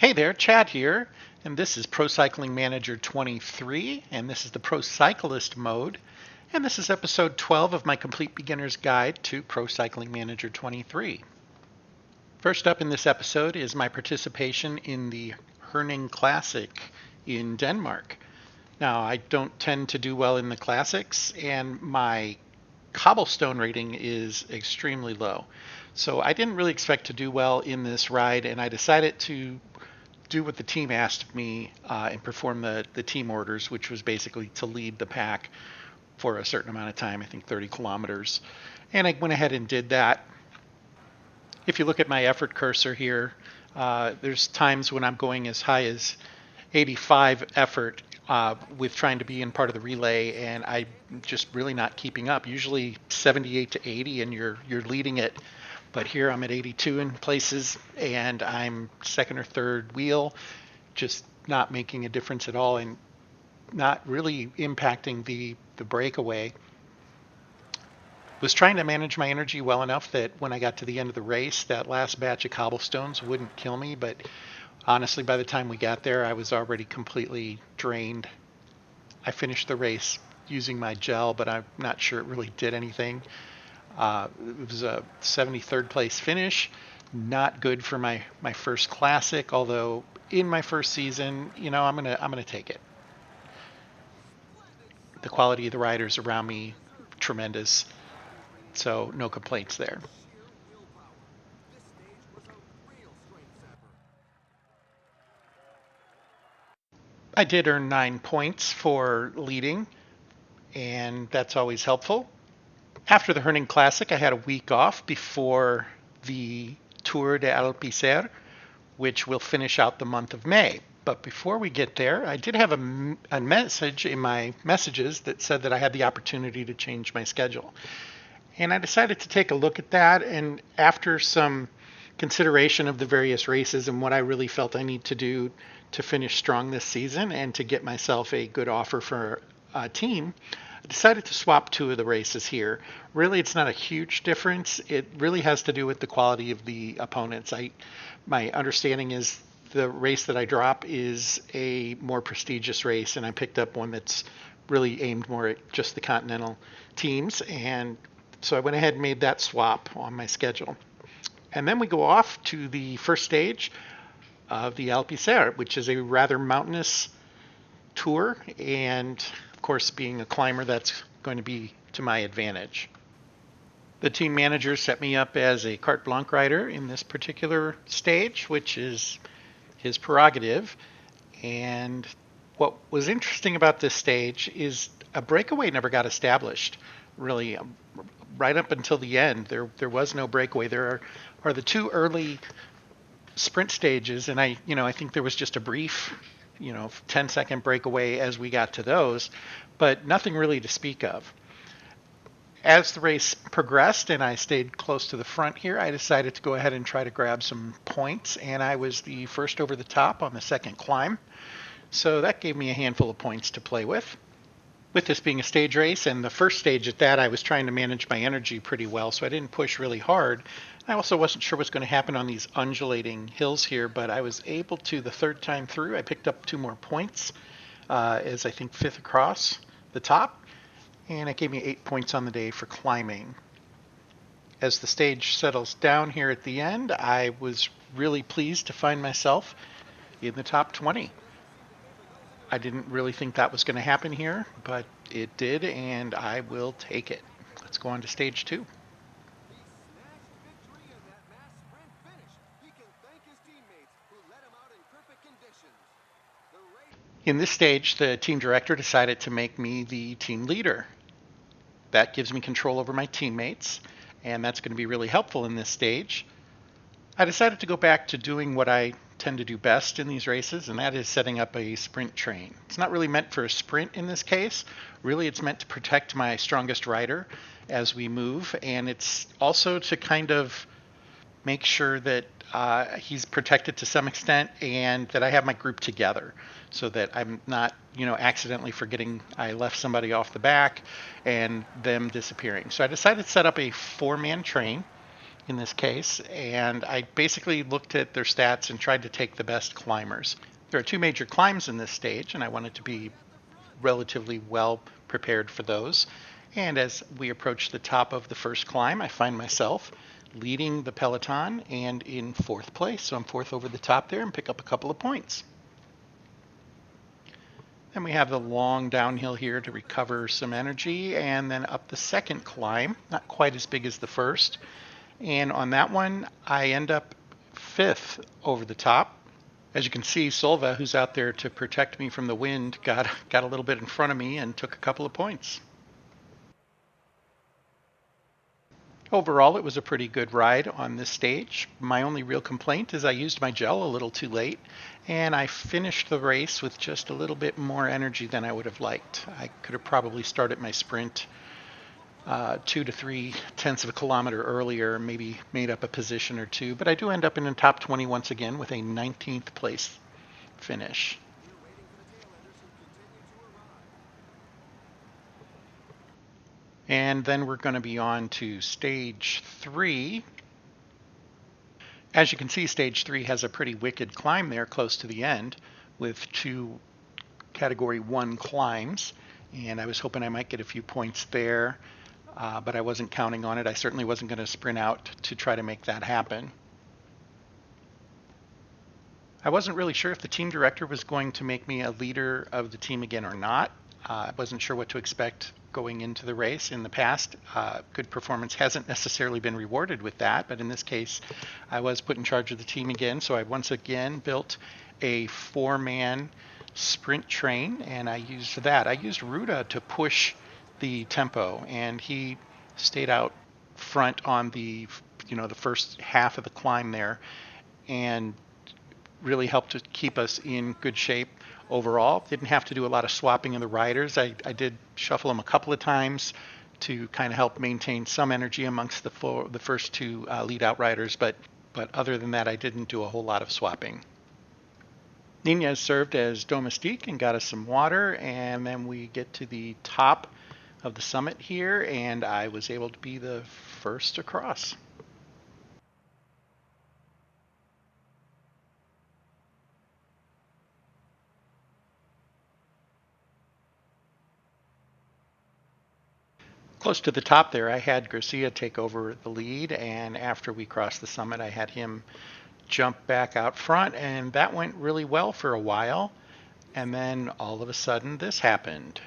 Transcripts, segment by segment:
Hey there, Chad here, and this is Pro Cycling Manager 23, and this is the Pro Cyclist mode, and this is episode 12 of my Complete Beginner's Guide to Pro Cycling Manager 23. First up in this episode is my participation in the Herning Classic in Denmark. Now, I don't tend to do well in the classics, and my cobblestone rating is extremely low. So I didn't really expect to do well in this ride, and I decided to do what the team asked of me and perform the team orders, which was basically to lead the pack for a certain amount of time, I think 30 kilometers. And I went ahead and did that. If you look at my effort cursor here, there's times when I'm going as high as 85 effort with trying to be in part of the relay, and I'm just really not keeping up. Usually 78 to 80 and you're leading it. But here I'm at 82 in places, and I'm second or third wheel, just not making a difference at all and not really impacting the breakaway. Was trying to manage my energy well enough that when I got to the end of the race, that last batch of cobblestones wouldn't kill me, but honestly, by the time we got there, I was already completely drained. I finished the race using my gel, but I'm not sure it really did anything. It was a 73rd place finish. Not good for my first classic, although in my first season, I'm gonna take it. The quality of the riders around me, tremendous. So no complaints there. I did earn 9 points for leading, and that's always helpful. After the Herning Classic, I had a week off before the Tour de Alpicer, which will finish out the month of May. But before we get there, I did have a message in my messages that said that I had the opportunity to change my schedule. And I decided to take a look at that, and after some consideration of the various races and what I really felt I need to do to finish strong this season and to get myself a good offer for a team, I decided to swap 2 of the races here. Really, it's not a huge difference. It really has to do with the quality of the opponents. My understanding is the race that I drop is a more prestigious race, and I picked up one that's really aimed more at just the continental teams, and so I went ahead and made that swap on my schedule. And then we go off to the first stage of the Alpicer, which is a rather mountainous tour, and of course, being a climber, that's going to be to my advantage. The team manager set me up as a carte blanche rider in this particular stage, which is his prerogative. And what was interesting about this stage is a breakaway never got established, really. Right up until the end, there was no breakaway. There are the 2 early sprint stages, and I think there was just a brief 10-second breakaway as we got to those, but nothing really to speak of. As the race progressed and I stayed close to the front here, I decided to go ahead and try to grab some points, and I was the first over the top on the second climb. So that gave me a handful of points to play with. With this being a stage race, and the first stage at that, I was trying to manage my energy pretty well, so I didn't push really hard. I also wasn't sure what's going to happen on these undulating hills here, but I was able to, the third time through, I picked up 2 more points, as I think 5th across the top, and it gave me 8 points on the day for climbing. As the stage settles down here at the end, I was really pleased to find myself in the top 20. I didn't really think that was going to happen here, but it did, and I will take it. Let's go on to stage 2. In this stage, the team director decided to make me the team leader. That gives me control over my teammates, and that's going to be really helpful in this stage. I decided to go back to doing what I tend to do best in these races, and that is setting up a sprint train. It's not really meant for a sprint in this case. Really, it's meant to protect my strongest rider as we move, and it's also to kind of make sure that he's protected to some extent and that I have my group together so that I'm not, accidentally forgetting I left somebody off the back and them disappearing. So I decided to set up a 4-man train. in this case, and I basically looked at their stats and tried to take the best climbers. There are two major climbs in this stage, and I wanted to be relatively well prepared for those. And as we approach the top of the first climb, I find myself leading the peloton and in fourth place. So I'm fourth over the top there and pick up a couple of points. Then we have the long downhill here to recover some energy, and then up the second climb, not quite as big as the first. And on that one, I end up fifth over the top. As you can see, Solva, who's out there to protect me from the wind, got a little bit in front of me and took a couple of points. Overall, it was a pretty good ride on this stage. My only real complaint is I used my gel a little too late, and I finished the race with just a little bit more energy than I would have liked. I could have probably started my sprint 2 to 3 tenths of a kilometer earlier, maybe made up a position or two, but I do end up in the top 20 once again with a 19th place finish. And then we're going to be on to stage 3. As you can see, stage 3 has a pretty wicked climb there close to the end with 2 category 1 climbs, and I was hoping I might get a few points there. But I wasn't counting on it. I certainly wasn't going to sprint out to try to make that happen. I wasn't really sure if the team director was going to make me a leader of the team again or not. I wasn't sure what to expect going into the race. In the past, good performance hasn't necessarily been rewarded with that, but in this case, I was put in charge of the team again. So I once again built a 4-man sprint train, and I used that. I used Ruda to push the tempo, and he stayed out front on the first half of the climb there, and really helped to keep us in good shape overall. Didn't have to do a lot of swapping of the riders. I did shuffle them a couple of times to kind of help maintain some energy amongst the first 2 lead out riders, but other than that, I didn't do a whole lot of swapping. Nunez served as domestique and got us some water, and then we get to the top of the summit here, and I was able to be the first across. Close to the top there, I had Gircia take over the lead, and after we crossed the summit, I had him jump back out front, and that went really well for a while. And then all of a sudden, this happened.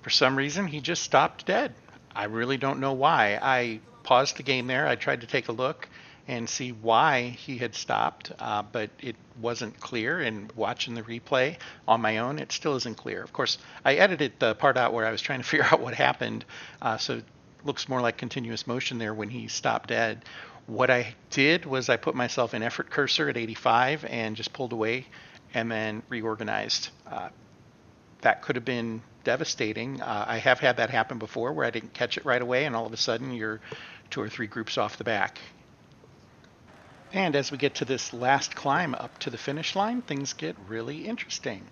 For some reason, he just stopped dead. I really don't know why. I paused the game there. I tried to take a look and see why he had stopped, but it wasn't clear. And watching the replay on my own, it still isn't clear. Of course, I edited the part out where I was trying to figure out what happened, so it looks more like continuous motion there when he stopped dead. What I did was I put myself in effort cursor at 85 and just pulled away and then reorganized. That could have been devastating. I have had that happen before where I didn't catch it right away, and all of a sudden you're 2 or 3 groups off the back. And as we get to this last climb up to the finish line, things get really interesting.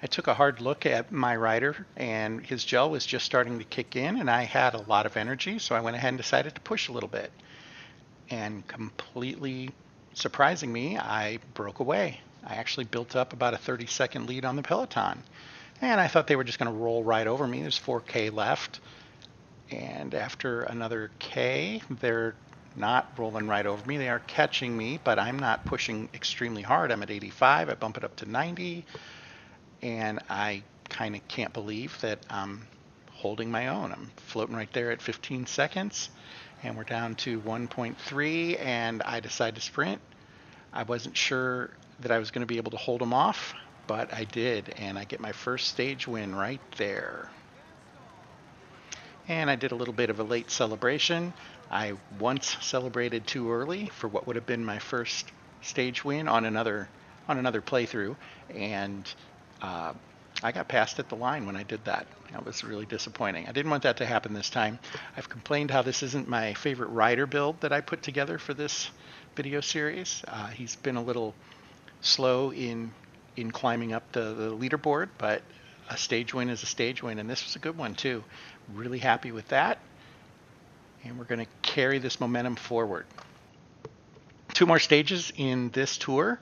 I took a hard look at my rider, and his gel was just starting to kick in, and I had a lot of energy, so I went ahead and decided to push a little bit. And completely surprising me, I broke away. I actually built up about a 30-second lead on the peloton. And I thought they were just going to roll right over me. There's 4K left. And after another K, they're not rolling right over me. They are catching me, but I'm not pushing extremely hard. I'm at 85. I bump it up to 90. And I kind of can't believe that I'm holding my own. I'm floating right there at 15 seconds. And we're down to 1.3, and I decide to sprint. I wasn't sure that I was going to be able to hold them off, but I did, and I get my first stage win right there. And I did a little bit of a late celebration. I once celebrated too early for what would have been my first stage win on another playthrough, and I got passed at the line when I did that. That was really disappointing. I didn't want that to happen this time. I've complained how this isn't my favorite rider build that I put together for this video series. He's been a little slow in climbing up the leaderboard, but a stage win is a stage win, and this was a good one too. Really happy with that. And we're going to carry this momentum forward. 2 more stages in this tour.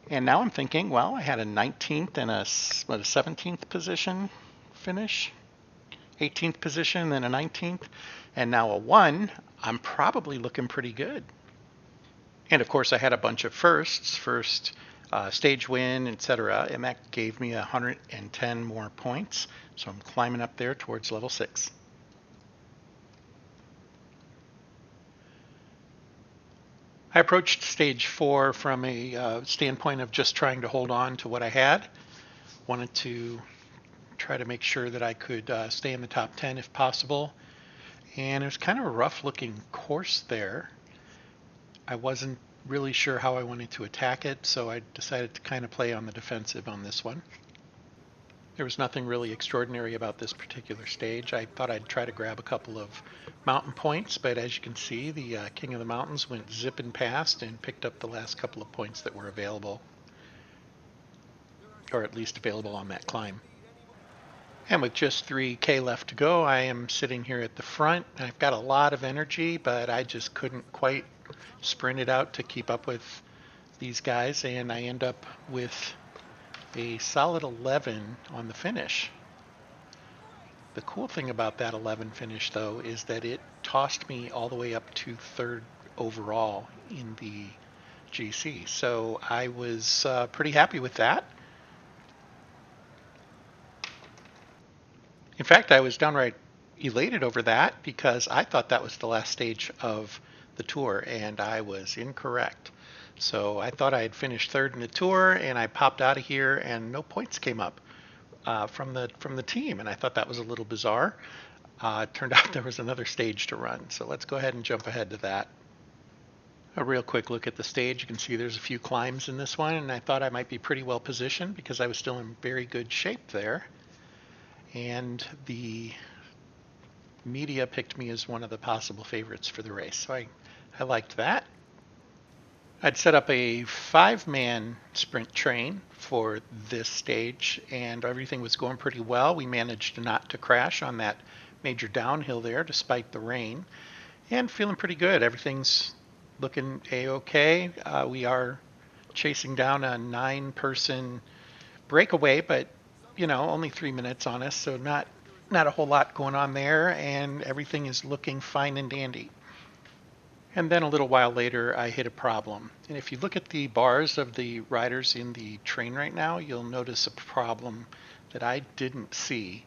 And now I'm thinking, well, I had a 19th and a 17th position finish, 18th position, then a 19th, and now a 1. I'm probably looking pretty good. And of course, I had a bunch of first stage win, etc., and that gave me 110 more points. So I'm climbing up there towards level 6. I approached stage 4 from a standpoint of just trying to hold on to what I had. Wanted to try to make sure that I could stay in the top 10 if possible. And it was kind of a rough looking course there. I wasn't really sure how I wanted to attack it, so I decided to kind of play on the defensive on this one. There was nothing really extraordinary about this particular stage. I thought I'd try to grab a couple of mountain points, but as you can see, the King of the Mountains went zipping past and picked up the last couple of points that were available, or at least available on that climb. And with just 3K left to go, I am sitting here at the front. I've got a lot of energy, but I just couldn't quite sprint it out to keep up with these guys, and I end up with a solid 11 on the finish. The cool thing about that 11 finish, though, is that it tossed me all the way up to 3rd overall in the GC. So I was pretty happy with that. In fact, I was downright elated over that because I thought that was the last stage of the tour, and I was incorrect. So I thought I had finished 3rd in the tour, and I popped out of here, and no points came up from the team, and I thought that was a little bizarre. It turned out there was another stage to run, so let's go ahead and jump ahead to that. A real quick look at the stage. You can see there's a few climbs in this one, and I thought I might be pretty well positioned because I was still in very good shape there. And the media picked me as one of the possible favorites for the race, so I liked that. I'd set up a 5-man sprint train for this stage, and everything was going pretty well. We managed not to crash on that major downhill there despite the rain, and feeling pretty good. Everything's looking a-okay. We are chasing down a 9-person breakaway, but only 3 minutes on us, so not a whole lot going on there, and everything is looking fine and dandy. And then a little while later, I hit a problem. And if you look at the bars of the riders in the train right now, you'll notice a problem that I didn't see.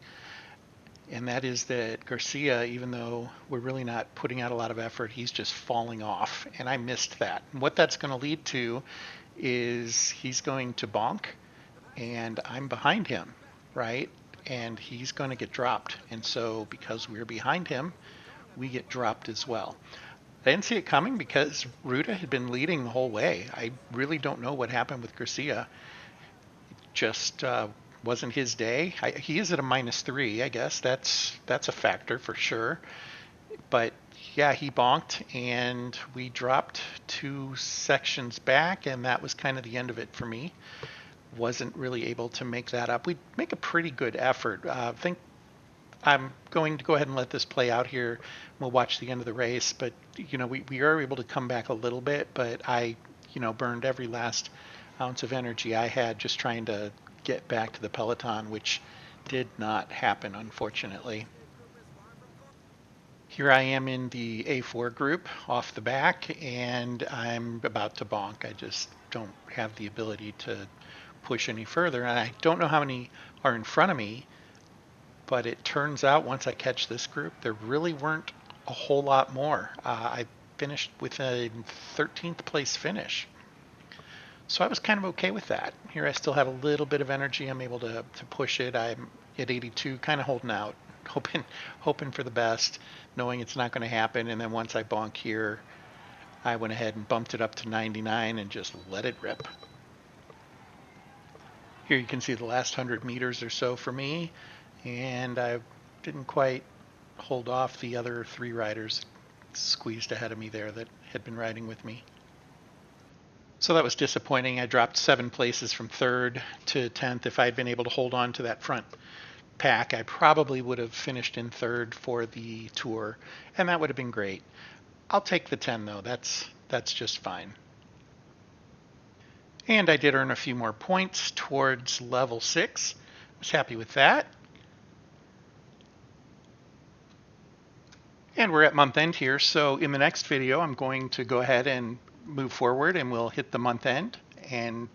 And that is that Gircia, even though we're really not putting out a lot of effort, he's just falling off. And I missed that. And what that's going to lead to is he's going to bonk, and I'm behind him, right? And he's going to get dropped. And so because we're behind him, we get dropped as well. I didn't see it coming because Ruta had been leading the whole way. I really don't know what happened with Gircia. It just wasn't his day. He is at a -3, I guess. That's a factor for sure. But yeah, he bonked, and we dropped 2 sections back, and that was kind of the end of it for me. Wasn't really able to make that up. We'd make a pretty good effort. I think I'm going to go ahead and let this play out here. We'll watch the end of the race, but we are able to come back a little bit, but I burned every last ounce of energy I had just trying to get back to the peloton, which did not happen, unfortunately. Here I am in the A4 group off the back, and I'm about to bonk. I just don't have the ability to push any further, and I don't know how many are in front of me. But it turns out once I catch this group, there really weren't a whole lot more. I finished with a 13th place finish. So I was kind of okay with that. Here I still have a little bit of energy. I'm able to push it. I'm at 82, kind of holding out, hoping for the best, knowing it's not going to happen. And then once I bonk here, I went ahead and bumped it up to 99 and just let it rip. Here you can see the last 100 meters or so for me. And I didn't quite hold off the other 3 riders squeezed ahead of me there that had been riding with me. So that was disappointing. I dropped 7 places from 3rd to 10th. If I had been able to hold on to that front pack, I probably would have finished in third for the tour, and that would have been great. I'll take the 10 though. That's just fine. And I did earn a few more points towards level 6. I was happy with that. And we're at month end here, so in the next video I'm going to go ahead and move forward and we'll hit the month end and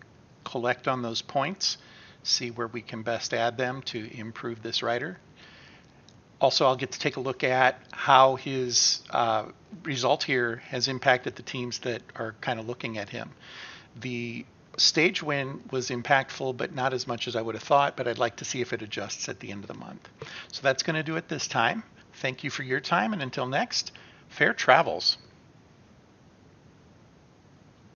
collect on those points, see where we can best add them to improve this writer. Also, I'll get to take a look at how his result here has impacted the teams that are kind of looking at him. The stage win was impactful, but not as much as I would have thought, but I'd like to see if it adjusts at the end of the month. So that's going to do it this time. Thank you for your time, and until next, fair travels.